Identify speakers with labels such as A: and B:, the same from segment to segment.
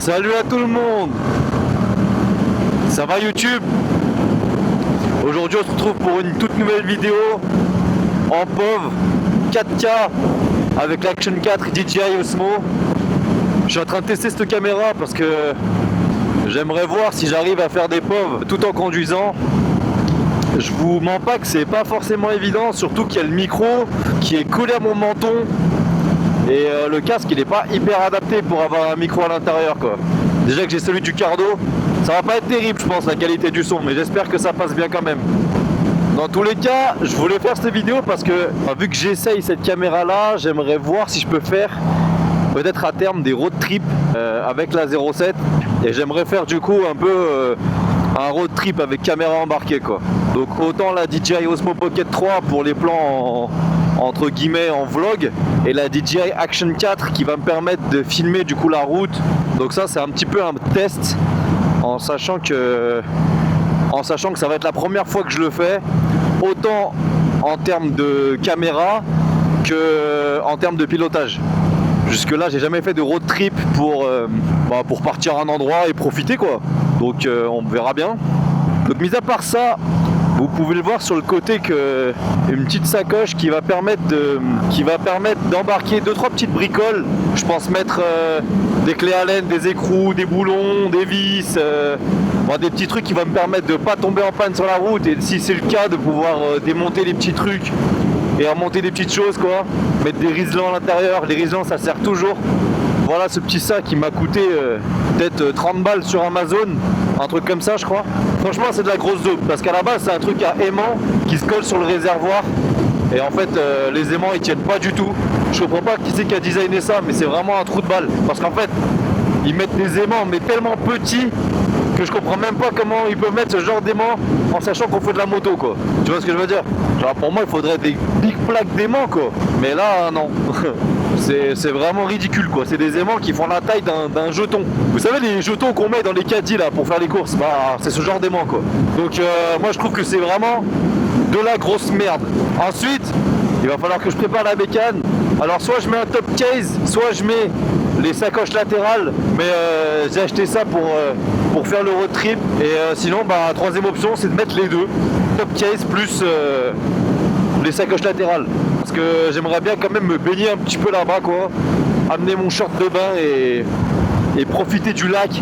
A: Salut à tout le monde. Ça va YouTube? Aujourd'hui on se retrouve pour une toute nouvelle vidéo en POV 4K avec l'Action 4 DJI Osmo. Je suis en train de tester cette caméra parce que j'aimerais voir si j'arrive à faire des POV tout en conduisant. Je vous mens pas que c'est pas forcément évident, surtout qu'il y a le micro qui est collé à mon menton. Et le casque il est pas hyper adapté pour avoir un micro à l'intérieur quoi. Déjà que j'ai celui du Cardo, ça va pas être terrible je pense la qualité du son, mais j'espère que ça passe bien quand même. Dans tous les cas, je voulais faire cette vidéo parce que vu que j'essaye cette caméra là, j'aimerais voir si je peux faire peut-être à terme des road trips avec la 07. Et j'aimerais faire du coup un peu un road trip avec caméra embarquée quoi. Donc autant la DJI Osmo Pocket 3 pour les plans entre guillemets en vlog, et la DJI Action 4 qui va me permettre de filmer du coup la route. Donc ça c'est un petit peu un test en sachant que ça va être la première fois que je le fais, autant en termes de caméra que en termes de pilotage. Jusque là j'ai jamais fait de road trip pour partir à un endroit et profiter quoi. Donc on verra bien. Donc mis à part ça, vous pouvez le voir sur le côté que une petite sacoche qui va permettre d'embarquer 2-3 petites bricoles. Je pense mettre des clés Allen, des écrous, des boulons, des vis, des petits trucs qui vont me permettre de pas tomber en panne sur la route, et si c'est le cas de pouvoir démonter les petits trucs et remonter des petites choses quoi. Mettre des riselants à l'intérieur, les riselants ça sert toujours. Voilà ce petit sac qui m'a coûté peut-être 30 balles sur Amazon, un truc comme ça je crois. Franchement c'est de la grosse dope parce qu'à la base c'est un truc à aimant qui se colle sur le réservoir, et en fait les aimants ils tiennent pas du tout. Je comprends pas qui c'est qui a designé ça, mais c'est vraiment un trou de balle parce qu'en fait ils mettent des aimants mais tellement petits que je comprends même pas comment ils peuvent mettre ce genre d'aimant en sachant qu'on fait de la moto quoi. Tu vois ce que je veux dire? Genre pour moi il faudrait des big plaques d'aimants quoi, mais là non. C'est vraiment ridicule quoi, c'est des aimants qui font la taille d'un jeton. Vous savez les jetons qu'on met dans les caddies là pour faire les courses, c'est ce genre d'aimant quoi. Donc moi je trouve que c'est vraiment de la grosse merde. Ensuite il va falloir que je prépare la bécane. Alors soit je mets un top case, soit je mets les sacoches latérales, mais j'ai acheté ça pour faire le road trip. Et sinon troisième option c'est de mettre les deux, top case plus les sacoches latérales, parce que j'aimerais bien quand même me baigner un petit peu là-bas quoi, amener mon short de bain et profiter du lac.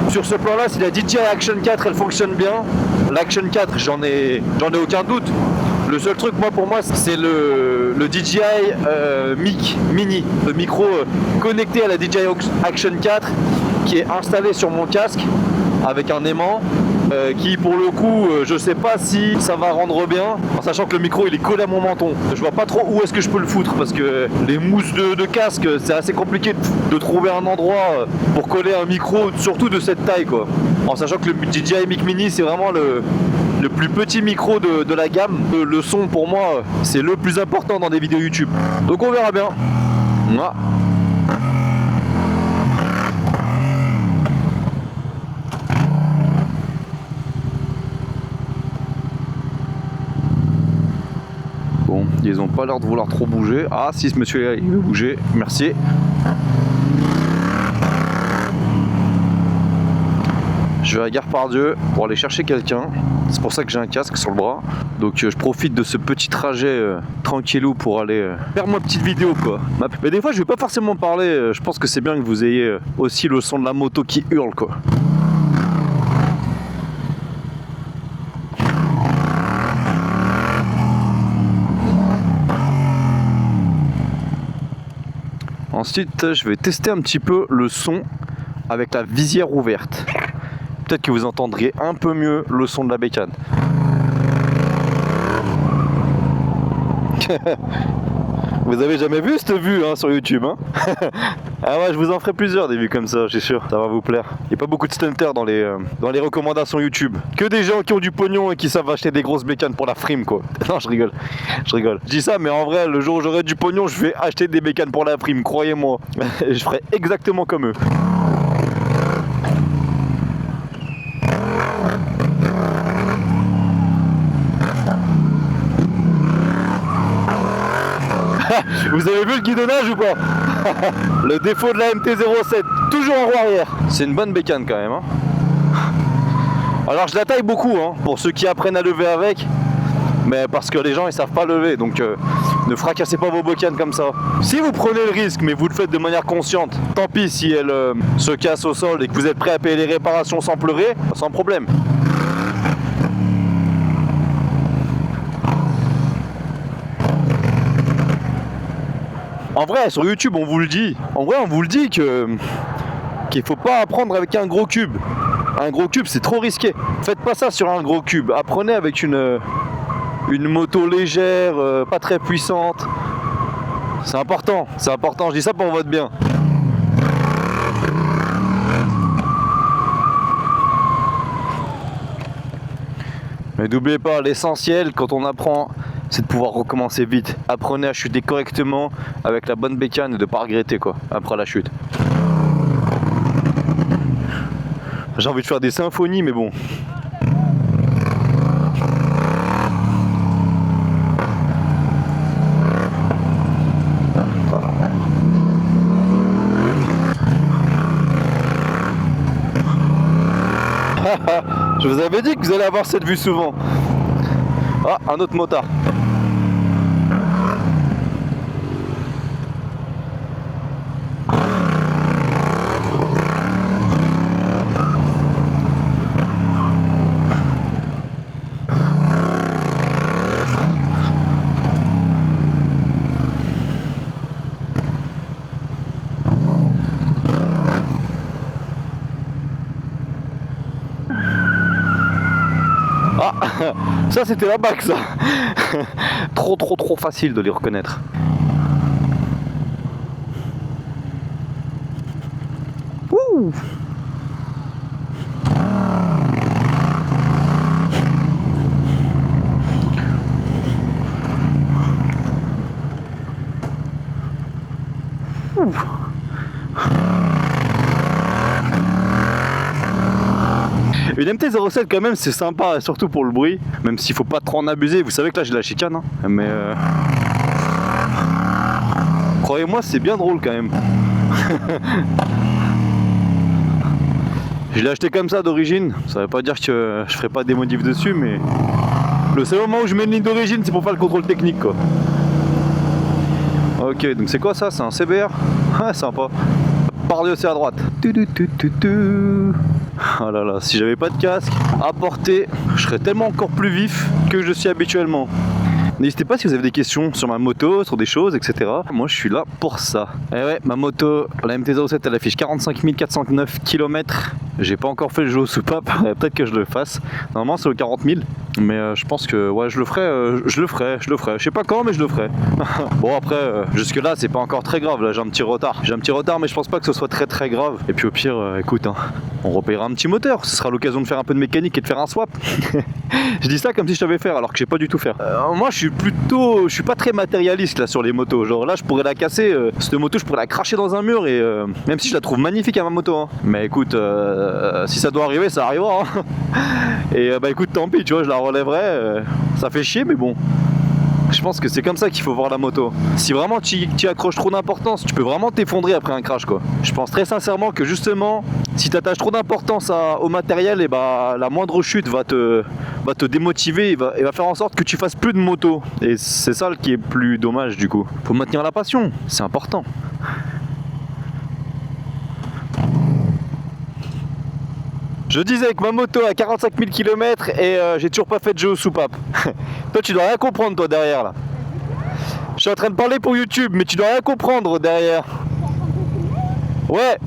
A: Sur ce plan là, si la DJI Action 4 elle fonctionne bien, l'Action 4 j'en ai aucun doute. Le seul truc moi pour moi c'est le DJI Mic Mini, le micro connecté à la DJI Action 4 qui est installé sur mon casque avec un aimant qui pour le coup je sais pas si ça va rendre bien, en sachant que le micro il est collé à mon menton. Je vois pas trop où est-ce que je peux le foutre parce que les mousses de casque c'est assez compliqué de trouver un endroit pour coller un micro surtout de cette taille quoi. En sachant que le DJI Mic Mini c'est vraiment le plus petit micro de la gamme. Le son pour moi c'est le plus important dans des vidéos YouTube. Donc on verra bien. Mouah. Bon, ils ont pas l'air de vouloir trop bouger. Ah si, ce monsieur il veut bouger, merci. Je vais à Gare Pardieu pour aller chercher quelqu'un. C'est pour ça que j'ai un casque sur le bras. Donc je profite de ce petit trajet tranquillou pour aller faire ma petite vidéo quoi. Mais des fois je vais pas forcément parler. Je pense que c'est bien que vous ayez aussi le son de la moto qui hurle quoi. Ensuite je vais tester un petit peu le son avec la visière ouverte. Peut-être que vous entendriez un peu mieux le son de la bécane. Vous avez jamais vu cette vue sur YouTube Ah ouais, je vous en ferai plusieurs des vues comme ça, j'ai sûr, ça va vous plaire. Il n'y a pas beaucoup de stunters dans les recommandations YouTube. Que des gens qui ont du pognon et qui savent acheter des grosses bécanes pour la frime quoi. Non, je rigole. Je dis ça, mais en vrai, le jour où j'aurai du pognon, je vais acheter des bécanes pour la frime, croyez-moi. Et je ferai exactement comme eux. Vous avez vu le guidonnage ou pas? Le défaut de la MT-07. toujours en roue arrière. C'est une bonne bécane quand même, hein. Alors je la taille beaucoup, hein, pour ceux qui apprennent à lever avec. Mais parce que les gens ils savent pas lever, donc ne fracassez pas vos bécanes comme ça. Si vous prenez le risque mais vous le faites de manière consciente, tant pis si elle se casse au sol et que vous êtes prêt à payer les réparations sans pleurer, sans problème. En vrai sur YouTube on vous le dit, qu'il faut pas apprendre avec un gros cube. Un gros cube c'est trop risqué. Faites pas ça sur un gros cube, apprenez avec une moto légère, pas très puissante. C'est important, je dis ça pour votre bien. Mais n'oubliez pas, l'essentiel quand on apprend, c'est de pouvoir recommencer vite. Apprenez à chuter correctement avec la bonne bécane et de pas regretter quoi, après la chute. J'ai envie de faire des symphonies mais bon. Je vous avais dit que vous allez avoir cette vue souvent. Ah, un autre motard. Ça c'était la BAC ça. Trop facile de les reconnaître. Ouh. Ouh. Une MT-07 quand même c'est sympa, surtout pour le bruit, même s'il faut pas trop en abuser. Vous savez que là j'ai la chicane, hein, mais croyez-moi c'est bien drôle quand même. Je l'ai acheté comme ça d'origine, ça veut pas dire que je ferai pas des modifs dessus, mais le seul moment où je mets une ligne d'origine c'est pour faire le contrôle technique quoi. Ok, donc c'est quoi ça? C'est un CBR? Ah sympa. Parler aussi à droite. Oh là là, si j'avais pas de casque à porter, je serais tellement encore plus vif que je suis habituellement. N'hésitez pas si vous avez des questions sur ma moto, sur des choses, etc. Moi je suis là pour ça. Et ouais, ma moto, la MT-07, elle affiche 45 409 km. J'ai pas encore fait le jeu au soupape, peut-être que je le fasse. Normalement c'est aux 40 000. Mais je pense que ouais, je le ferai. Je sais pas quand, mais je le ferai. Bon après, jusque là c'est pas encore très grave. Là j'ai un petit retard. Mais je pense pas que ce soit très grave. Et puis au pire, écoute, hein, on repayera un petit moteur. Ce sera l'occasion de faire un peu de mécanique et de faire un swap. Je dis ça comme si je savais faire, alors que je sais pas du tout faire. Moi je suis pas très matérialiste là sur les motos. Genre là je pourrais la casser. Cette moto je pourrais la cracher dans un mur et même si je la trouve magnifique à ma moto. Hein. Mais écoute, si ça doit arriver, ça arrivera. Hein. Et bah écoute, tant pis, tu vois, je la relèverai. Ça fait chier, mais bon. Je pense que c'est comme ça qu'il faut voir la moto. Si vraiment tu y accroches trop d'importance, tu peux vraiment t'effondrer après un crash quoi. Je pense très sincèrement que justement, si tu attaches trop d'importance au matériel, et bah la moindre chute va te démotiver et va faire en sorte que tu fasses plus de moto. Et c'est ça qui est plus dommage du coup. Faut maintenir la passion, c'est important. Je disais que ma moto a 45 000 km et j'ai toujours pas fait de jeu aux soupapes. Toi tu dois rien comprendre toi derrière là. Je suis en train de parler pour YouTube mais tu dois rien comprendre derrière. Ouais.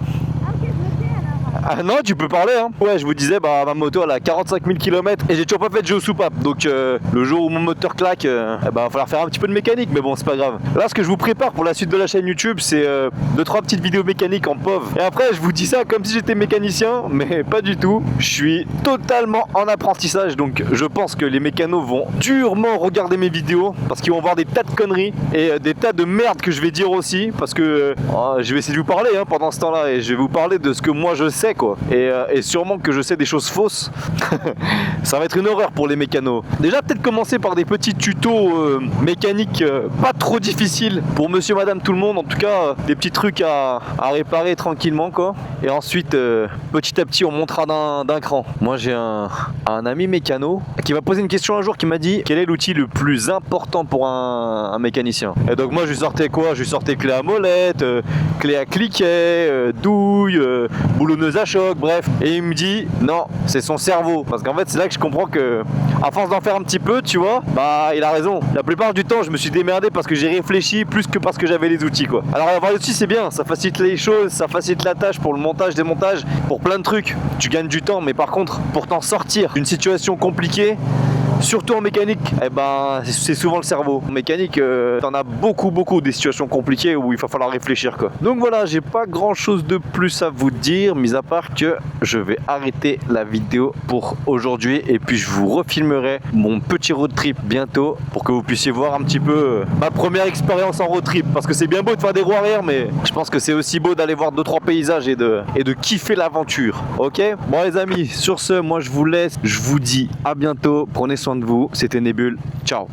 A: Ah non, tu peux parler hein. Ouais, je vous disais, bah ma moto elle a 45 000 km et j'ai toujours pas fait de jeu aux soupapes. Donc le jour où mon moteur claque, bah va falloir faire un petit peu de mécanique, mais bon c'est pas grave. Là ce que je vous prépare pour la suite de la chaîne YouTube, c'est 2-3 petites vidéos mécaniques en POV. Et après je vous dis ça comme si j'étais mécanicien, mais pas du tout. Je suis totalement en apprentissage, donc je pense que les mécanos vont durement regarder mes vidéos parce qu'ils vont voir des tas de conneries et des tas de merde que je vais dire aussi, parce que je vais essayer de vous parler hein, pendant ce temps-là et je vais vous parler de ce que moi je sais quoi. Et sûrement que je sais des choses fausses. Ça va être une horreur pour les mécanos. Déjà peut-être commencer par des petits tutos mécaniques pas trop difficiles pour monsieur madame tout le monde, en tout cas des petits trucs à réparer tranquillement quoi. Et ensuite petit à petit on montera d'un cran. Moi j'ai un ami mécano qui m'a posé une question un jour, qui m'a dit quel est l'outil le plus important pour un mécanicien. Et donc moi je lui sortais quoi? Je lui sortais clé à molette, clé à cliquet, douille, boulonneuse à choc, bref. Et il me dit non, c'est son cerveau. Parce qu'en fait c'est là que je comprends que à force d'en faire un petit peu, tu vois, bah il a raison. La plupart du temps je me suis démerdé parce que j'ai réfléchi plus que parce que j'avais les outils quoi. Alors avoir les outils c'est bien, ça facilite les choses, ça facilite la tâche pour le montage, démontage, pour plein de trucs. Tu gagnes du temps, mais par contre pour t'en sortir d'une situation compliquée, surtout en mécanique, eh ben, c'est souvent le cerveau. En mécanique, t'en as beaucoup des situations compliquées où il va falloir réfléchir quoi. Donc voilà, j'ai pas grand chose de plus à vous dire, mis à part que je vais arrêter la vidéo pour aujourd'hui et puis je vous refilmerai mon petit road trip bientôt pour que vous puissiez voir un petit peu ma première expérience en road trip. Parce que c'est bien beau de faire des roues arrière, mais je pense que c'est aussi beau d'aller voir 2-3 paysages et de kiffer l'aventure. Ok? Bon les amis, sur ce, moi je vous laisse, je vous dis à bientôt, prenez soin de vous, c'était Nebule, ciao.